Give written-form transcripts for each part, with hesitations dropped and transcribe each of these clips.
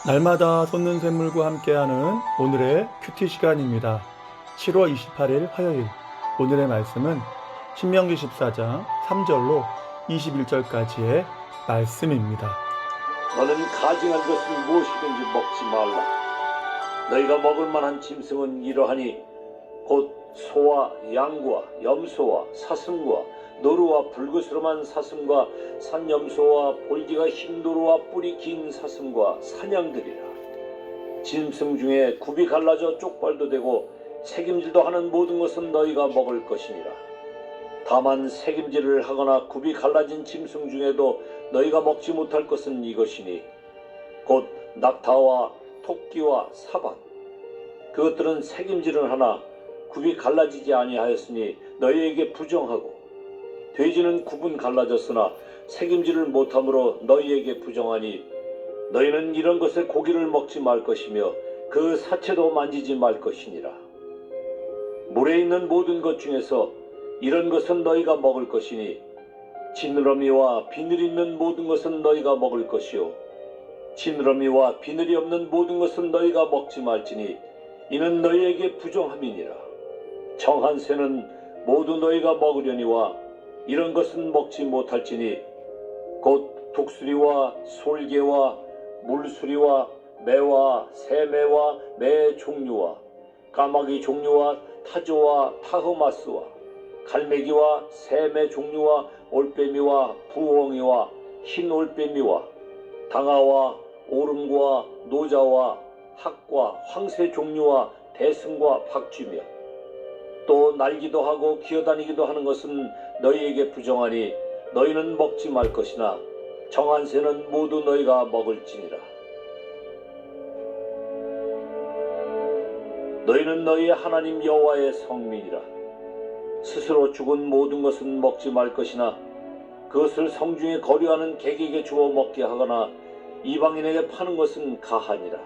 날마다 솟는 샘물과 함께하는 오늘의 큐티 시간입니다. 7월 28일 화요일, 오늘의 말씀은 신명기 14장 3절로 21절까지의 말씀입니다. 너는 가증한 것은 무엇이든지 먹지 말라. 너희가 먹을 만한 짐승은 이러하니 곧 소와 양과 염소와 사슴과 노루와 불구스름한 사슴과 산염소와 볼기가 흰 노루와 뿔이 긴 사슴과 사냥들이라. 짐승 중에 굽이 갈라져 쪽발도 되고 새김질도 하는 모든 것은 너희가 먹을 것이니라. 다만 새김질을 하거나 굽이 갈라진 짐승 중에도 너희가 먹지 못할 것은 이것이니 곧 낙타와 토끼와 사ባት. 그것들은 새김질은 하나 굽이 갈라지지 아니하였으니 너희에게 부정하고, 돼지는 굽은 갈라졌으나 새김질을 못함으로 너희에게 부정하니 너희는 이런 것의 고기를 먹지 말 것이며 그 사체도 만지지 말 것이니라. 물에 있는 모든 것 중에서 이런 것은 너희가 먹을 것이니 지느러미와 비늘 있는 모든 것은 너희가 먹을 것이요 지느러미와 비늘이 없는 모든 것은 너희가 먹지 말지니 이는 너희에게 부정함이니라. 정한 새는 모두 너희가 먹으려니와 이런 것은 먹지 못할지니 곧 독수리와 솔개와 물수리와 매와 새매와 매 종류와 까마귀 종류와 타조와 타흐마스와 갈매기와 새매 종류와 올빼미와 부엉이와 흰 올빼미와 당아와 오름과 노자와 학과 황새 종류와 대승과 박쥐며 또 날기도 하고 기어다니기도 하는 것은 너희에게 부정하니 너희는 먹지 말 것이나 정한 새는 모두 너희가 먹을지니라. 너희는 너희의 하나님 여호와의 성민이라. 스스로 죽은 모든 것은 먹지 말 것이나 그것을 성중에 거류하는 객에게 주어 먹게 하거나 이방인에게 파는 것은 가하니라.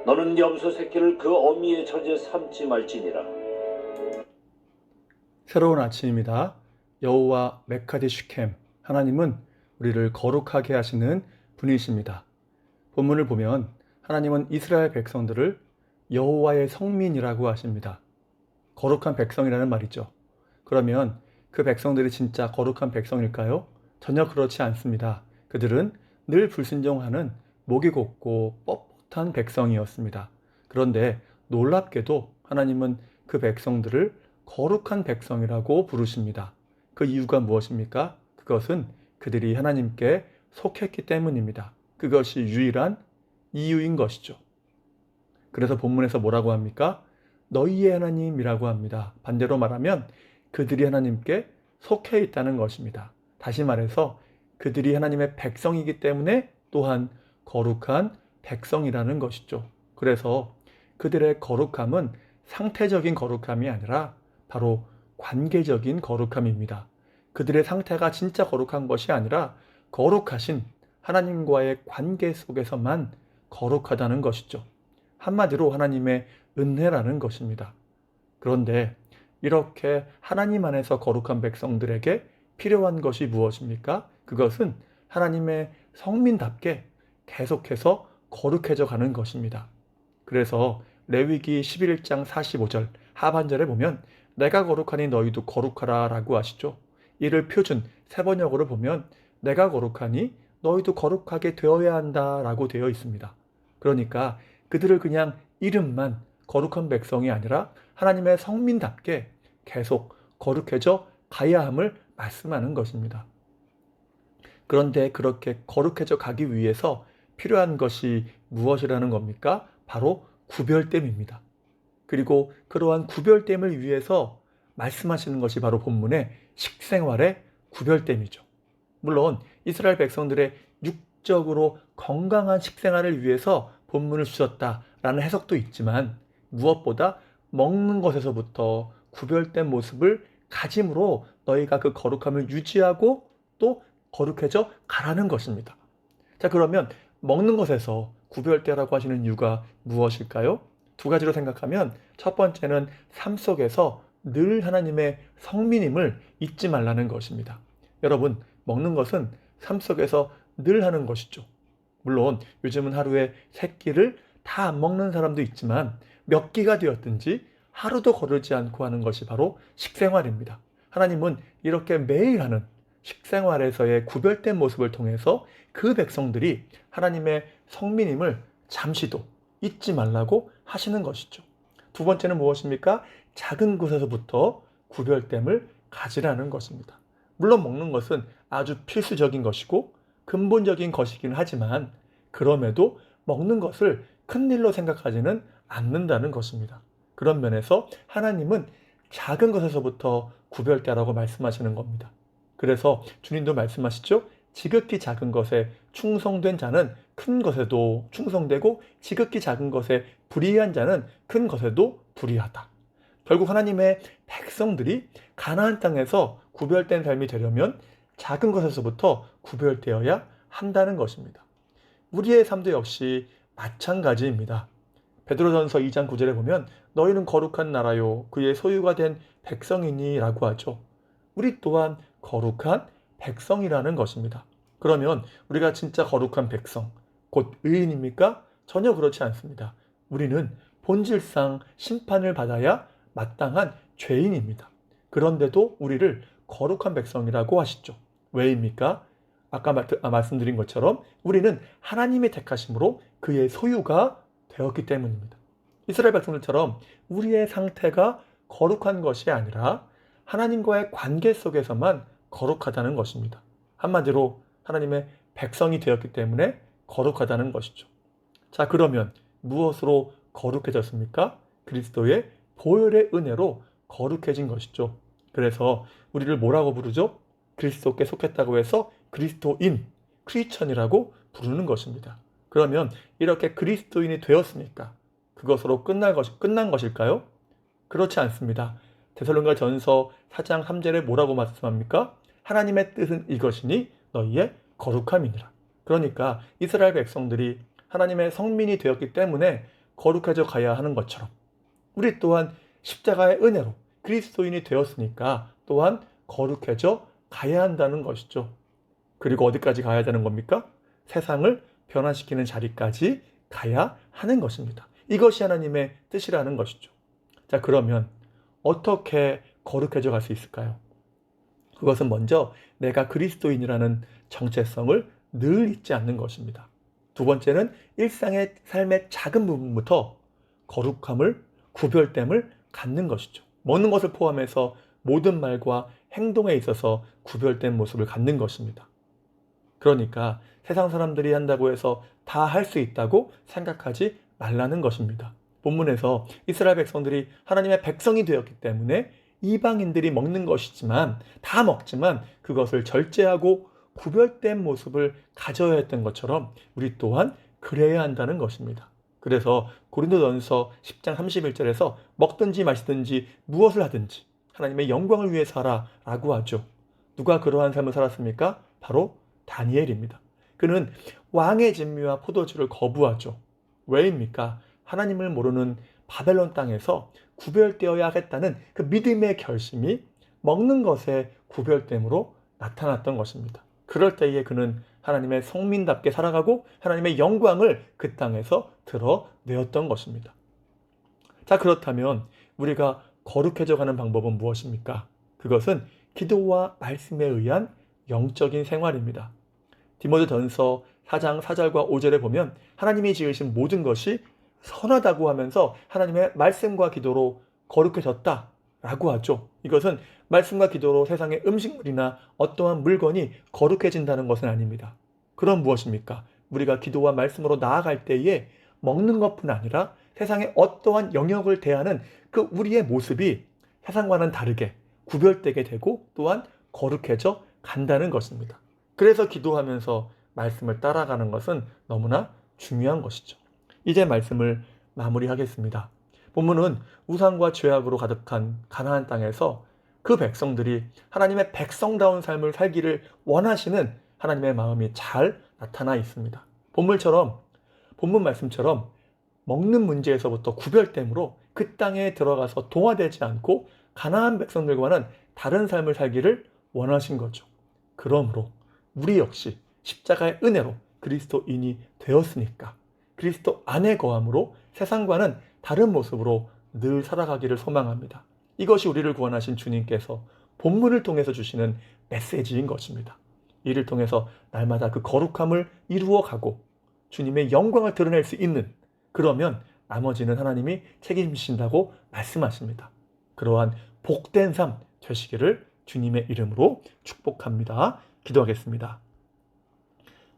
너는 염소 새끼를 그 어미의 젖에 삼지 말지니라. 새로운 아침입니다. 여호와 메카디 슈켐, 하나님은 우리를 거룩하게 하시는 분이십니다. 본문을 보면 하나님은 이스라엘 백성들을 여호와의 성민이라고 하십니다. 거룩한 백성이라는 말이죠. 그러면 그 백성들이 진짜 거룩한 백성일까요? 전혀 그렇지 않습니다. 그들은 늘 불순종하는 목이 곱고 뻣뻣한 백성이었습니다. 그런데 놀랍게도 하나님은 그 백성들을 거룩한 백성이라고 부르십니다. 그 이유가 무엇입니까? 그것은 그들이 하나님께 속했기 때문입니다. 그것이 유일한 이유인 것이죠. 그래서 본문에서 뭐라고 합니까? 너희의 하나님이라고 합니다. 반대로 말하면 그들이 하나님께 속해 있다는 것입니다. 다시 말해서 그들이 하나님의 백성이기 때문에 또한 거룩한 백성이라는 것이죠. 그래서 그들의 거룩함은 상태적인 거룩함이 아니라 바로 관계적인 거룩함입니다. 그들의 상태가 진짜 거룩한 것이 아니라 거룩하신 하나님과의 관계 속에서만 거룩하다는 것이죠. 한마디로 하나님의 은혜라는 것입니다. 그런데 이렇게 하나님 안에서 거룩한 백성들에게 필요한 것이 무엇입니까? 그것은 하나님의 성민답게 계속해서 거룩해져 가는 것입니다. 그래서 레위기 11장 45절 하반절에 보면 내가 거룩하니 너희도 거룩하라 라고 하시죠. 이를 표준 세번역으로 보면 내가 거룩하니 너희도 거룩하게 되어야 한다 라고 되어 있습니다. 그러니까 그들을 그냥 이름만 거룩한 백성이 아니라 하나님의 성민답게 계속 거룩해져 가야 함을 말씀하는 것입니다. 그런데 그렇게 거룩해져 가기 위해서 필요한 것이 무엇이라는 겁니까? 바로 구별됨입니다. 그리고 그러한 구별됨을 위해서 말씀하시는 것이 바로 본문의 식생활의 구별됨이죠. 물론 이스라엘 백성들의 육적으로 건강한 식생활을 위해서 본문을 주셨다라는 해석도 있지만 무엇보다 먹는 것에서부터 구별된 모습을 가짐으로 너희가 그 거룩함을 유지하고 또 거룩해져 가라는 것입니다. 자, 그러면 먹는 것에서 구별되라고 하시는 이유가 무엇일까요? 두 가지로 생각하면 첫 번째는 삶 속에서 늘 하나님의 성민임을 잊지 말라는 것입니다. 여러분, 먹는 것은 삶 속에서 늘 하는 것이죠. 물론 요즘은 하루에 3끼를 다 안 먹는 사람도 있지만 몇 끼가 되었든지 하루도 거르지 않고 하는 것이 바로 식생활입니다. 하나님은 이렇게 매일 하는 식생활에서의 구별된 모습을 통해서 그 백성들이 하나님의 성민임을 잠시도 잊지 말라고 하시는 것이죠. 두 번째는 무엇입니까? 작은 것에서부터 구별됨을 가지라는 것입니다. 물론 먹는 것은 아주 필수적인 것이고 근본적인 것이긴 하지만 그럼에도 먹는 것을 큰일로 생각하지는 않는다는 것입니다. 그런 면에서 하나님은 작은 것에서부터 구별되라고 말씀하시는 겁니다. 그래서 주님도 말씀하시죠. 지극히 작은 것에 충성된 자는 큰 것에도 충성되고 지극히 작은 것에 불의한 자는 큰 것에도 불의하다. 결국 하나님의 백성들이 가나안 땅에서 구별된 삶이 되려면 작은 것에서부터 구별되어야 한다는 것입니다. 우리의 삶도 역시 마찬가지입니다. 베드로전서 2장 9절에 보면 너희는 거룩한 나라요 그의 소유가 된 백성이니 라고 하죠. 우리 또한 거룩한 백성이라는 것입니다. 그러면 우리가 진짜 거룩한 백성, 곧 의인입니까? 전혀 그렇지 않습니다. 우리는 본질상 심판을 받아야 마땅한 죄인입니다. 그런데도 우리를 거룩한 백성이라고 하시죠. 왜입니까? 아까 말씀드린 것처럼 우리는 하나님의 택하심으로 그의 소유가 되었기 때문입니다. 이스라엘 백성들처럼 우리의 상태가 거룩한 것이 아니라 하나님과의 관계 속에서만 거룩하다는 것입니다. 한마디로 하나님의 백성이 되었기 때문에 거룩하다는 것이죠. 자, 그러면 무엇으로 거룩해졌습니까? 그리스도의 보혈의 은혜로 거룩해진 것이죠. 그래서 우리를 뭐라고 부르죠? 그리스도께 속했다고 해서 그리스도인, 크리스천이라고 부르는 것입니다. 그러면 이렇게 그리스도인이 되었으니까 그것으로 끝난 것일까요? 그렇지 않습니다. 데살로니가 전서 4장 3절에 뭐라고 말씀합니까? 하나님의 뜻은 이것이니 너희의 거룩함이니라. 그러니까 이스라엘 백성들이 하나님의 성민이 되었기 때문에 거룩해져 가야 하는 것처럼 우리 또한 십자가의 은혜로 그리스도인이 되었으니까 또한 거룩해져 가야 한다는 것이죠. 그리고 어디까지 가야 되는 겁니까? 세상을 변화시키는 자리까지 가야 하는 것입니다. 이것이 하나님의 뜻이라는 것이죠. 자, 그러면 어떻게 거룩해져 갈 수 있을까요? 그것은 먼저 내가 그리스도인이라는 정체성을 늘 잊지 않는 것입니다. 두 번째는 일상의 삶의 작은 부분부터 거룩함을, 구별됨을 갖는 것이죠. 먹는 것을 포함해서 모든 말과 행동에 있어서 구별된 모습을 갖는 것입니다. 그러니까 세상 사람들이 한다고 해서 다 할 수 있다고 생각하지 말라는 것입니다. 본문에서 이스라엘 백성들이 하나님의 백성이 되었기 때문에 이방인들이 먹는 것이지만 다 먹지만 그것을 절제하고 구별된 모습을 가져야 했던 것처럼 우리 또한 그래야 한다는 것입니다. 그래서 고린도전서 10장 31절에서 먹든지 마시든지 무엇을 하든지 하나님의 영광을 위해서 하라라고 하죠. 누가 그러한 삶을 살았습니까? 바로 다니엘입니다. 그는 왕의 진미와 포도주를 거부하죠. 왜입니까? 하나님을 모르는 바벨론 땅에서 구별되어야 하겠다는 그 믿음의 결심이 먹는 것의 구별됨으로 나타났던 것입니다. 그럴 때에 그는 하나님의 성민답게 살아가고 하나님의 영광을 그 땅에서 드러내었던 것입니다. 자, 그렇다면 우리가 거룩해져 가는 방법은 무엇입니까? 그것은 기도와 말씀에 의한 영적인 생활입니다. 디모데전서 4장 4절과 5절에 보면 하나님이 지으신 모든 것이 선하다고 하면서 하나님의 말씀과 기도로 거룩해졌다라고 하죠. 이것은 말씀과 기도로 세상의 음식물이나 어떠한 물건이 거룩해진다는 것은 아닙니다. 그럼 무엇입니까? 우리가 기도와 말씀으로 나아갈 때에 먹는 것뿐 아니라 세상의 어떠한 영역을 대하는 그 우리의 모습이 세상과는 다르게 구별되게 되고 또한 거룩해져 간다는 것입니다. 그래서 기도하면서 말씀을 따라가는 것은 너무나 중요한 것이죠. 이제 말씀을 마무리하겠습니다. 본문은 우상과 죄악으로 가득한 가나안 땅에서 그 백성들이 하나님의 백성다운 삶을 살기를 원하시는 하나님의 마음이 잘 나타나 있습니다. 본문 말씀처럼 먹는 문제에서부터 구별됨으로 그 땅에 들어가서 동화되지 않고 가나안 백성들과는 다른 삶을 살기를 원하신 거죠. 그러므로 우리 역시 십자가의 은혜로 그리스도인이 되었으니까 그리스도 안에 거함으로 세상과는 다른 모습으로 늘 살아가기를 소망합니다. 이것이 우리를 구원하신 주님께서 본문을 통해서 주시는 메시지인 것입니다. 이를 통해서 날마다 그 거룩함을 이루어가고 주님의 영광을 드러낼 수 있는, 그러면 나머지는 하나님이 책임지신다고 말씀하십니다. 그러한 복된 삶 되시기를 주님의 이름으로 축복합니다. 기도하겠습니다.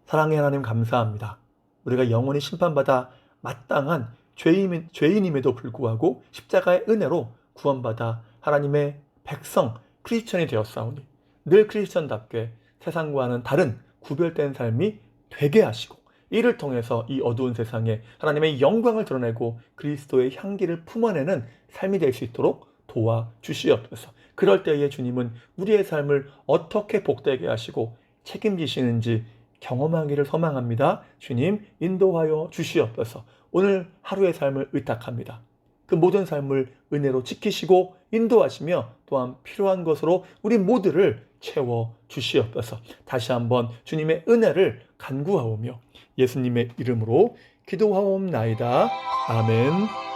사랑의 하나님, 감사합니다. 우리가 영원히 심판받아 마땅한 죄인임에도 불구하고 십자가의 은혜로 구원받아 하나님의 백성 크리스천이 되었사오니 늘 크리스천답게 세상과는 다른 구별된 삶이 되게 하시고, 이를 통해서 이 어두운 세상에 하나님의 영광을 드러내고 그리스도의 향기를 품어내는 삶이 될 수 있도록 도와주시옵소서. 그럴 때에 주님은 우리의 삶을 어떻게 복되게 하시고 책임지시는지 경험하기를 소망합니다. 주님, 인도하여 주시옵소서. 오늘 하루의 삶을 의탁합니다. 그 모든 삶을 은혜로 지키시고 인도하시며 또한 필요한 것으로 우리 모두를 채워 주시옵소서. 다시 한번 주님의 은혜를 간구하오며 예수님의 이름으로 기도하옵나이다. 아멘.